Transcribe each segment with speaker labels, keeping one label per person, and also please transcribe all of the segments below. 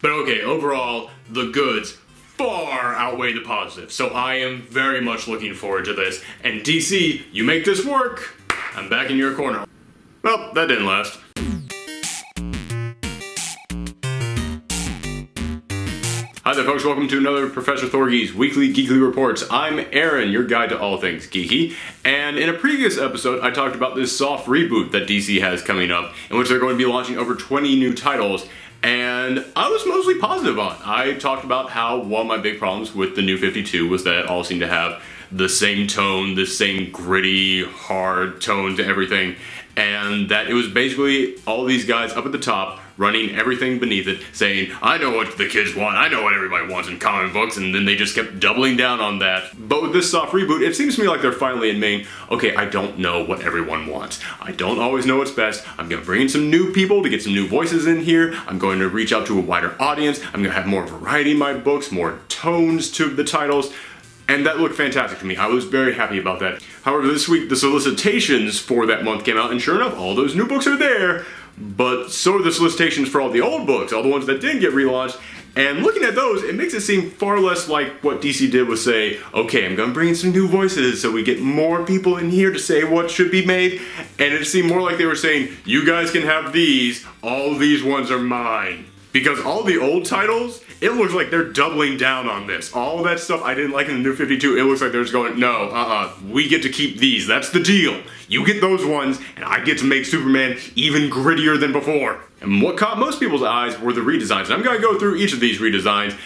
Speaker 1: But okay, overall, the goods far outweigh the positives, so I am very much looking forward to this. And DC, you make this work, I'm back in your corner. Well, that didn't last. Hi there folks, welcome to another Professor Thorgy's Weekly Geekly Reports. I'm Aaron, your guide to all things geeky, and in a previous episode I talked about this soft reboot that DC has coming up, in which they're going to be launching over 20 new titles, and I was mostly positive on. I talked about how one of my big problems with the New 52 was that it all seemed to have the same tone, the same gritty, hard tone to everything, and that it was basically all these guys up at the top running everything beneath it, saying, I know what the kids want, I know what everybody wants in comic books, and then they just kept doubling down on that. But with this soft reboot, it seems to me like they're finally admitting, okay, I don't know what everyone wants. I don't always know what's best. I'm gonna bring in some new people to get some new voices in here. I'm going to reach out to a wider audience. I'm gonna have more variety in my books, more tones to the titles. And that looked fantastic to me. I was very happy about that. However, this week the solicitations for that month came out, and sure enough, all those new books are there. But so are the solicitations for all the old books, all the ones that didn't get relaunched. And looking at those, it makes it seem far less like what DC did was say, okay, I'm gonna bring in some new voices so we get more people in here to say what should be made. And it seemed more like they were saying, you guys can have these, all these ones are mine. Because all the old titles, it looks like they're doubling down on this. All that stuff I didn't like in the New 52, it looks like they're just going, no, we get to keep these, that's the deal. You get those ones, and I get to make Superman even grittier than before. And what caught most people's eyes were the redesigns. And I'm gonna go through each of these redesigns,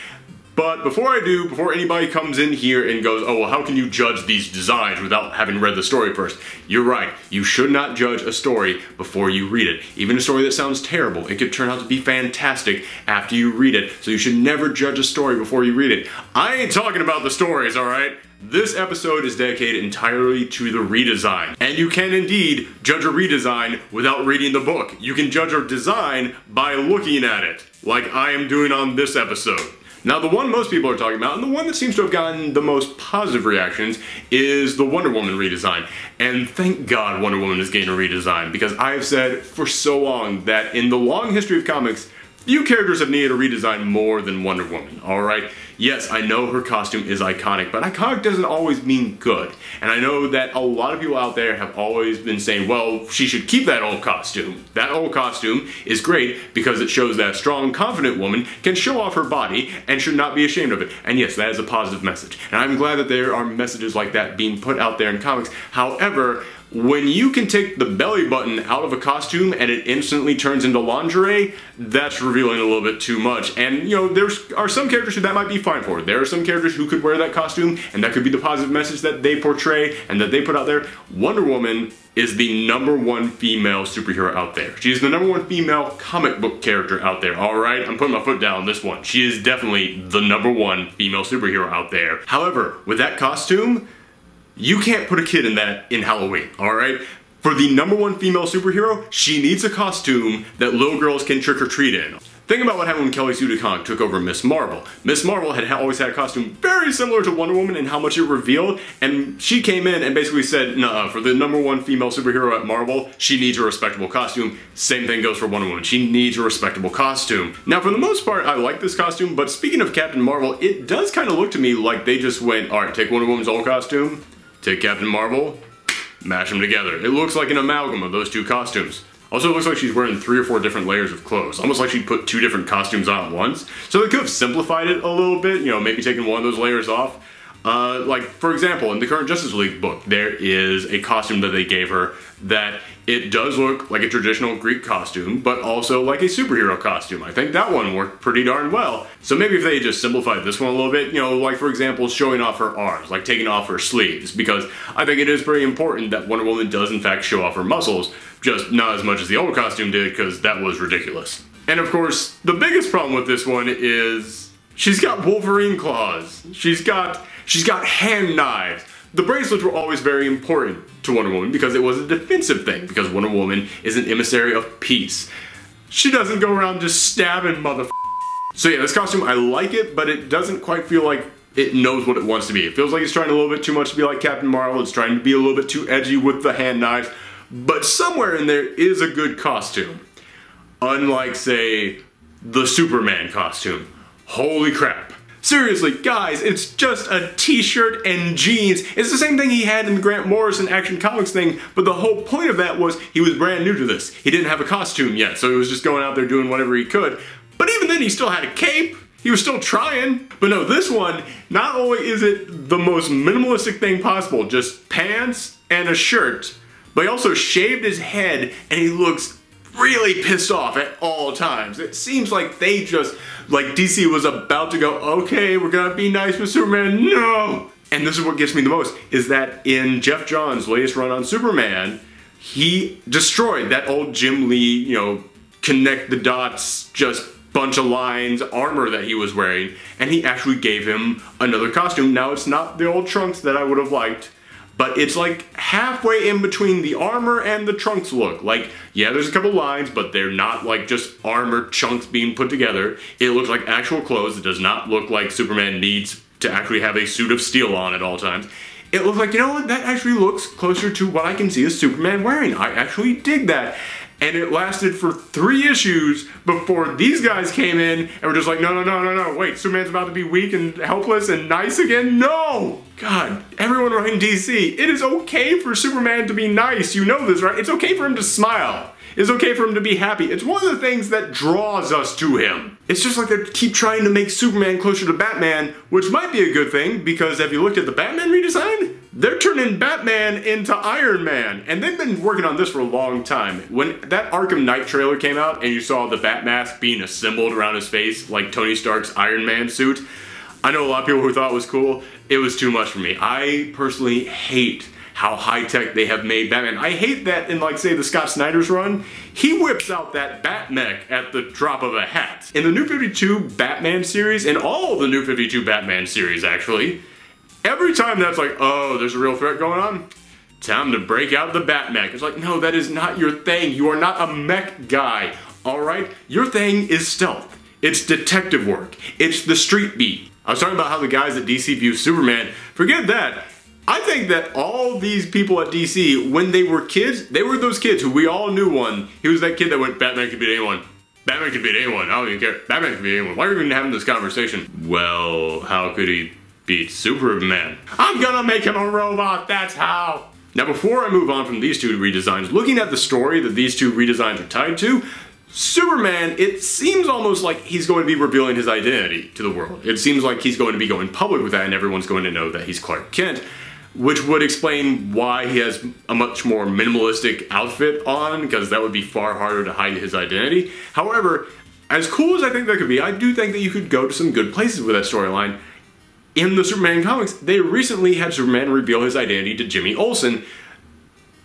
Speaker 1: but before I do, before anybody comes in here and goes, oh, well, how can you judge these designs without having read the story first? You're right. You should not judge a story before you read it. Even a story that sounds terrible, it could turn out to be fantastic after you read it. So you should never judge a story before you read it. I ain't talking about the stories, alright? This episode is dedicated entirely to the redesign. And you can indeed judge a redesign without reading the book. You can judge a design by looking at it, like I am doing on this episode. Now, the one most people are talking about, and the one that seems to have gotten the most positive reactions, is the Wonder Woman redesign. And thank God Wonder Woman is getting a redesign, because I have said for so long that in the long history of comics, few characters have needed a redesign more than Wonder Woman, alright? Yes, I know her costume is iconic, but iconic doesn't always mean good. And I know that a lot of people out there have always been saying, well, she should keep that old costume. That old costume is great because it shows that a strong, confident woman can show off her body and should not be ashamed of it. And yes, that is a positive message. And I'm glad that there are messages like that being put out there in comics. However, when you can take the belly button out of a costume and it instantly turns into lingerie, that's revealing a little bit too much. And, you know, there are some characters who that might be fine for. There are some characters who could wear that costume, and that could be the positive message that they portray and that they put out there. Wonder Woman is the #1 female superhero out there. She's the #1 female comic book character out there, alright? I'm putting my foot down on this one. She is definitely the #1 female superhero out there. However, with that costume, you can't put a kid in that in Halloween, alright? For the #1 female superhero, she needs a costume that little girls can trick-or-treat in. Think about what happened when Kelly Sue DeConnick took over Miss Marvel. Miss Marvel had always had a costume very similar to Wonder Woman in how much it revealed, and she came in and basically said, nah, for the #1 female superhero at Marvel, she needs a respectable costume. Same thing goes for Wonder Woman. She needs a respectable costume. Now, for the most part, I like this costume, but speaking of Captain Marvel, it does kind of look to me like they just went, alright, take Wonder Woman's old costume, take Captain Marvel, mash them together. It looks like an amalgam of those two costumes. Also, it looks like she's wearing 3 or 4 different layers of clothes. Almost like she put 2 different costumes on at once. So they could have simplified it a little bit, you know, maybe taking one of those layers off. Like, for example, in the current Justice League book, there is a costume that they gave her that it does look like a traditional Greek costume, but also like a superhero costume. I think that one worked pretty darn well. So maybe if they just simplified this one a little bit, you know, like for example, showing off her arms, like taking off her sleeves, because I think it is pretty important that Wonder Woman does in fact show off her muscles, just not as much as the old costume did, because that was ridiculous. And of course, the biggest problem with this one is she's got Wolverine claws. She's got hand knives. The bracelets were always very important to Wonder Woman because it was a defensive thing, because Wonder Woman is an emissary of peace. She doesn't go around just stabbing motherfuckers. So yeah, this costume, I like it, but it doesn't quite feel like it knows what it wants to be. It feels like it's trying a little bit too much to be like Captain Marvel. It's trying to be a little bit too edgy with the hand knives, but somewhere in there is a good costume. Unlike, say, the Superman costume. Holy crap. Seriously, guys, it's just a t-shirt and jeans. It's the same thing he had in the Grant Morrison Action Comics thing, but the whole point of that was he was brand new to this. He didn't have a costume yet, so he was just going out there doing whatever he could. But even then, he still had a cape. He was still trying. But no, this one, not only is it the most minimalistic thing possible, just pants and a shirt, but he also shaved his head and he looks really pissed off at all times. It seems like they just, like DC was about to go, okay, we're gonna be nice with Superman, no! And this is what gets me the most, is that in Jeff Johns' latest run on Superman, he destroyed that old Jim Lee, you know, connect the dots, just bunch of lines, armor that he was wearing, and he actually gave him another costume. Now it's not the old trunks that I would have liked, but it's like halfway in between the armor and the trunks look. Like, yeah, there's a couple lines, but they're not like just armor chunks being put together. It looks like actual clothes. It does not look like Superman needs to actually have a suit of steel on at all times. It looks like, you know what, that actually looks closer to what I can see as Superman wearing. I actually dig that. And it lasted for 3 issues before these guys came in and were just like, no, wait, Superman's about to be weak and helpless and nice again? No! God, everyone writing DC, it is okay for Superman to be nice, you know this, right? It's okay for him to smile. It's okay for him to be happy. It's one of the things that draws us to him. It's just like they keep trying to make Superman closer to Batman, which might be a good thing, because have you looked at the Batman redesign? They're turning Batman into Iron Man, and they've been working on this for a long time. When that Arkham Knight trailer came out and you saw the Bat mask being assembled around his face like Tony Stark's Iron Man suit, I know a lot of people who thought it was cool. It was too much for me. I personally hate how high-tech they have made Batman. I hate that in, like, say, the Scott Snyder's run, he whips out that Bat-mech at the drop of a hat. In the New 52 Batman series, and all the New 52 Batman series, actually, every time that's like, oh, there's a real threat going on, time to break out the Bat-mech. It's like, no, that is not your thing. You are not a mech guy, all right? Your thing is stealth. It's detective work. It's the street beat. I was talking about how the guys at DC view Superman. Forget that. I think that all these people at DC, when they were kids, they were those kids who we all knew one. He was that kid that went, Batman could beat anyone. Batman could beat anyone. I don't even care. Batman could beat anyone. Why are we even having this conversation? Well, how could he beat Superman? I'm gonna make him a robot, that's how. Now before I move on from these two redesigns, looking at the story that these two redesigns are tied to, Superman, it seems almost like he's going to be revealing his identity to the world. It seems like he's going to be going public with that and everyone's going to know that he's Clark Kent, which would explain why he has a much more minimalistic outfit on, because that would be far harder to hide his identity. However, as cool as I think that could be, I do think that you could go to some good places with that storyline. In the Superman comics, they recently had Superman reveal his identity to Jimmy Olsen,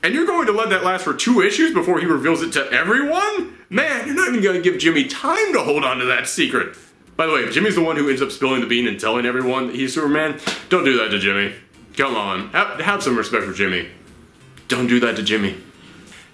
Speaker 1: and you're going to let that last for 2 issues before he reveals it to everyone? Man, you're not even going to give Jimmy time to hold on to that secret. By the way, if Jimmy's the one who ends up spilling the bean and telling everyone that he's Superman, don't do that to Jimmy. Come on, have some respect for Jimmy. Don't do that to Jimmy.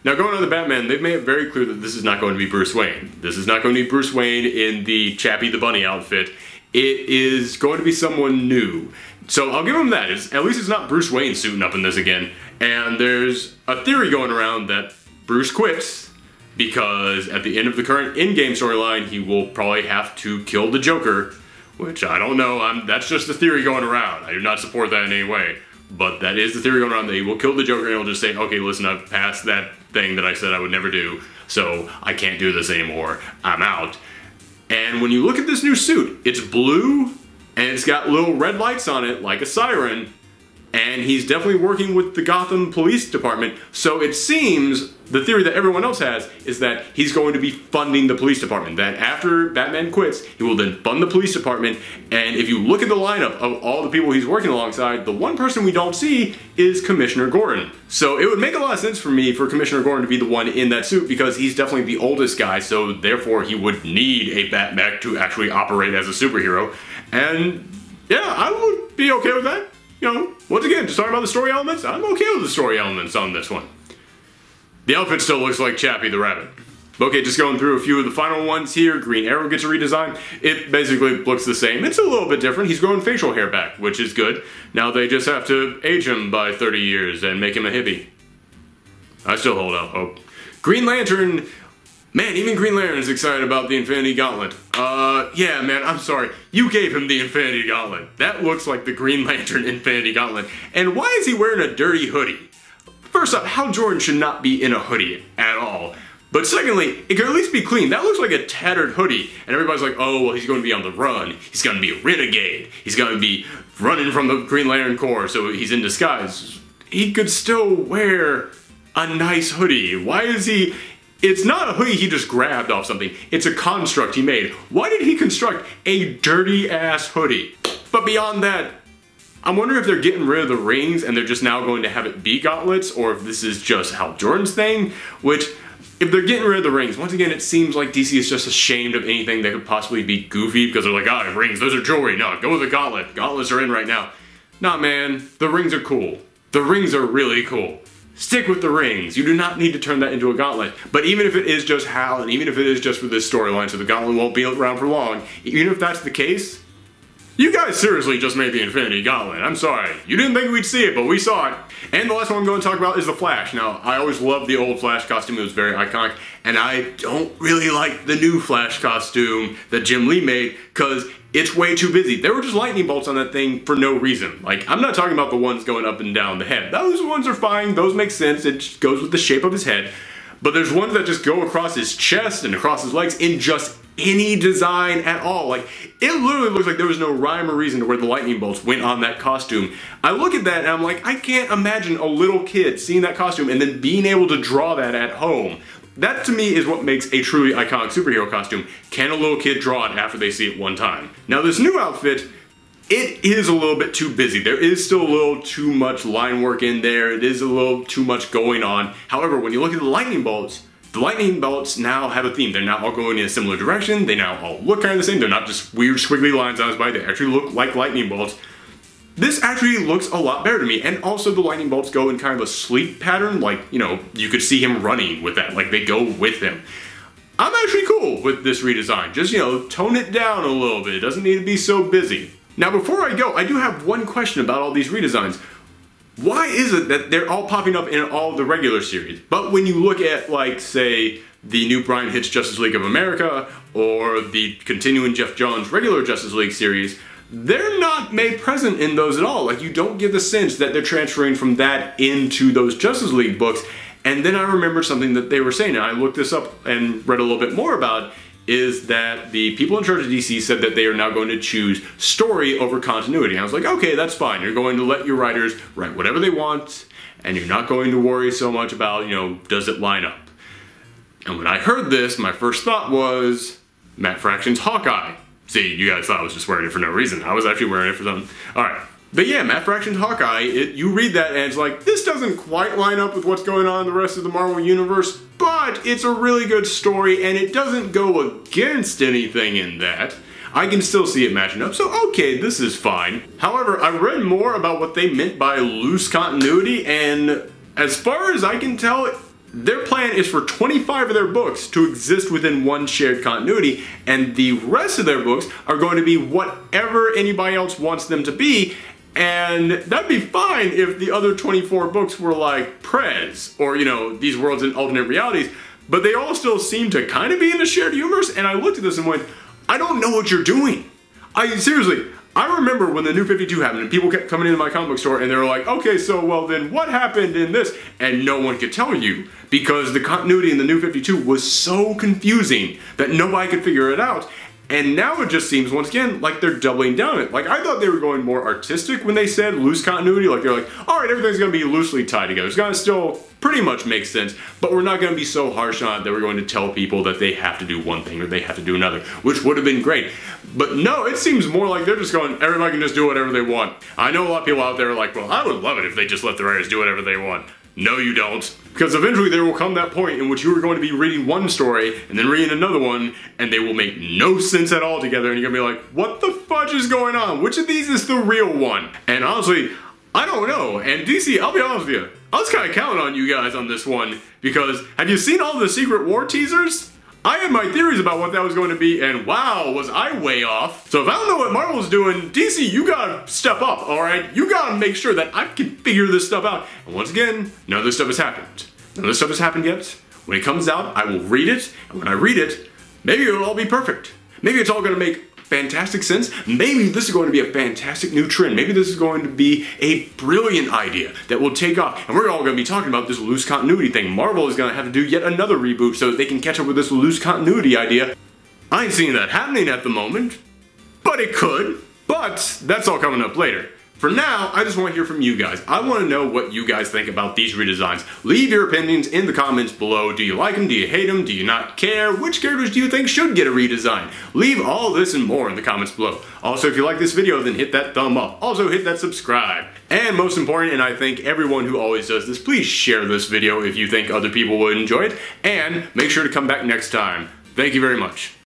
Speaker 1: Now going on to Batman, they've made it very clear that this is not going to be Bruce Wayne. This is not going to be Bruce Wayne in the Chappie the Bunny outfit. It is going to be someone new. So I'll give him that. At least it's not Bruce Wayne suiting up in this again. And there's a theory going around that Bruce quits because at the end of the current in-game storyline, he will probably have to kill the Joker. Which, I don't know, that's just the theory going around. I do not support that in any way. But that is the theory going around, that he will kill the Joker and he'll just say, okay, listen, I've passed that thing that I said I would never do, so I can't do this anymore. I'm out. And when you look at this new suit, it's blue, and it's got little red lights on it, like a siren, and he's definitely working with the Gotham Police Department, so it seems the theory that everyone else has is that he's going to be funding the police department, that after Batman quits, he will then fund the police department, and if you look at the lineup of all the people he's working alongside, the one person we don't see is Commissioner Gordon. So it would make a lot of sense for me for Commissioner Gordon to be the one in that suit, because he's definitely the oldest guy, so therefore he would need a Batmech to actually operate as a superhero, and yeah, I would be okay with that. You know, once again, just talking about the story elements, I'm okay with the story elements on this one. The outfit still looks like Chappie the Rabbit. Okay, just going through a few of the final ones here. Green Arrow gets a redesign. It basically looks the same. It's a little bit different. He's growing facial hair back, which is good. Now they just have to age him by 30 years and make him a hippie. I still hold out hope. Green Lantern, Man, even Green Lantern is excited about the Infinity Gauntlet. Yeah, man, I'm sorry. You gave him the Infinity Gauntlet. That looks like the Green Lantern Infinity Gauntlet. And why is he wearing a dirty hoodie? First up, Hal Jordan should not be in a hoodie at all. But secondly, it could at least be clean. That looks like a tattered hoodie. And everybody's like, oh, well, he's going to be on the run. He's going to be a renegade. He's going to be running from the Green Lantern Corps, so he's in disguise. He could still wear a nice hoodie. Why is he... It's not a hoodie he just grabbed off something. It's a construct he made. Why did he construct a dirty-ass hoodie? But beyond that, I'm wondering if they're getting rid of the rings and they're just now going to have it be gauntlets, or if this is just Hal Jordan's thing, which, if they're getting rid of the rings, once again, it seems like DC is just ashamed of anything that could possibly be goofy because they're like, ah, rings, those are jewelry. No, go with the gauntlet. Gauntlets are in right now. Nah, man, the rings are cool. The rings are really cool. Stick with the rings. You do not need to turn that into a gauntlet. But even if it is just Hal, and even if it is just for this storyline, so the gauntlet won't be around for long, even if that's the case, you guys seriously just made the Infinity Gauntlet. I'm sorry. You didn't think we'd see it, but we saw it. And the last one I'm going to talk about is the Flash. Now, I always loved the old Flash costume. It was very iconic. And I don't really like the new Flash costume that Jim Lee made, because it's way too busy. There were just lightning bolts on that thing for no reason. Like, I'm not talking about the ones going up and down the head. Those ones are fine. Those make sense. It just goes with the shape of his head. But there's ones that just go across his chest and across his legs in just any design at all. Like, it literally looks like there was no rhyme or reason to where the lightning bolts went on that costume. I look at that and I'm like, I can't imagine a little kid seeing that costume and then being able to draw that at home. That to me is what makes a truly iconic superhero costume. Can a little kid draw it after they see it one time? Now this new outfit, it is a little bit too busy. There is still a little too much line work in there. It is a little too much going on. However, when you look at the lightning bolts now have a theme. They're not all going in a similar direction. They now all look kind of the same. They're not just weird squiggly lines on his body. They actually look like lightning bolts. This actually looks a lot better to me. And also the lightning bolts go in kind of a sleep pattern. Like, you know, you could see him running with that. Like, they go with him. I'm actually cool with this redesign. Just, you know, tone it down a little bit. It doesn't need to be so busy. Now, before I go, I do have one question about all these redesigns. Why is it that they're all popping up in all the regular series, but when you look at, like, say, the new Brian Hitch Justice League of America, or the continuing Jeff Johns regular Justice League series, they're not made present in those at all. Like, you don't get the sense that they're transferring from that into those Justice League books. And then I remember something that they were saying, and I looked this up and read a little bit more about, is that the people in charge of DC said that they are now going to choose story over continuity. And I was like, okay, that's fine. You're going to let your writers write whatever they want, and you're not going to worry so much about, you know, does it line up? And when I heard this, my first thought was Matt Fraction's Hawkeye. See, you guys thought I was just wearing it for no reason. I was actually wearing it for something. Alright. But yeah, Matt Fraction's Hawkeye, you read that and it's like, this doesn't quite line up with what's going on in the rest of the Marvel Universe, but it's a really good story and it doesn't go against anything in that. I can still see it matching up, so okay, this is fine. However, I read more about what they meant by loose continuity, and as far as I can tell, their plan is for 25 of their books to exist within one shared continuity, and the rest of their books are going to be whatever anybody else wants them to be. And that'd be fine if the other 24 books were like Prez, or, you know, these worlds in alternate realities, but they all still seem to kind of be in the shared universe, and I looked at this and went, I don't know what you're doing. Seriously, I remember when the New 52 happened and people kept coming into my comic book store and they were like, okay, so well then what happened in this? And no one could tell you because the continuity in the New 52 was so confusing that nobody could figure it out. And now it just seems, once again, like they're doubling down it. Like, I thought they were going more artistic when they said loose continuity. Like, they're like, alright, everything's going to be loosely tied together. It's going to still pretty much make sense, but we're not going to be so harsh on it that we're going to tell people that they have to do one thing or they have to do another, which would have been great. But no, it seems more like they're just going, everybody can just do whatever they want. I know a lot of people out there are like, well, I would love it if they just let the writers do whatever they want. No, you don't. Because eventually there will come that point in which you are going to be reading one story and then reading another one, and they will make no sense at all together, and you're going to be like, what the fudge is going on? Which of these is the real one? And honestly, I don't know. And DC, I'll be honest with you, I was kind of counting on you guys on this one, because have you seen all the Secret War teasers? I had my theories about what that was going to be, and wow, was I way off. So if I don't know what Marvel's doing, DC, you gotta step up, alright? You gotta make sure that I can figure this stuff out. And once again, none of this stuff has happened. None of this stuff has happened yet. When it comes out, I will read it, and when I read it, maybe it'll all be perfect. Maybe it's all going to make fantastic sense. Maybe this is going to be a fantastic new trend. Maybe this is going to be a brilliant idea that will take off. And we're all going to be talking about this loose continuity thing. Marvel is going to have to do yet another reboot so that they can catch up with this loose continuity idea. I ain't seeing that happening at the moment, but it could. But that's all coming up later. For now, I just want to hear from you guys. I want to know what you guys think about these redesigns. Leave your opinions in the comments below. Do you like them? Do you hate them? Do you not care? Which characters do you think should get a redesign? Leave all this and more in the comments below. Also, if you like this video, then hit that thumb up. Also, hit that subscribe. And most important, and I think everyone who always does this, please share this video if you think other people would enjoy it. And make sure to come back next time. Thank you very much.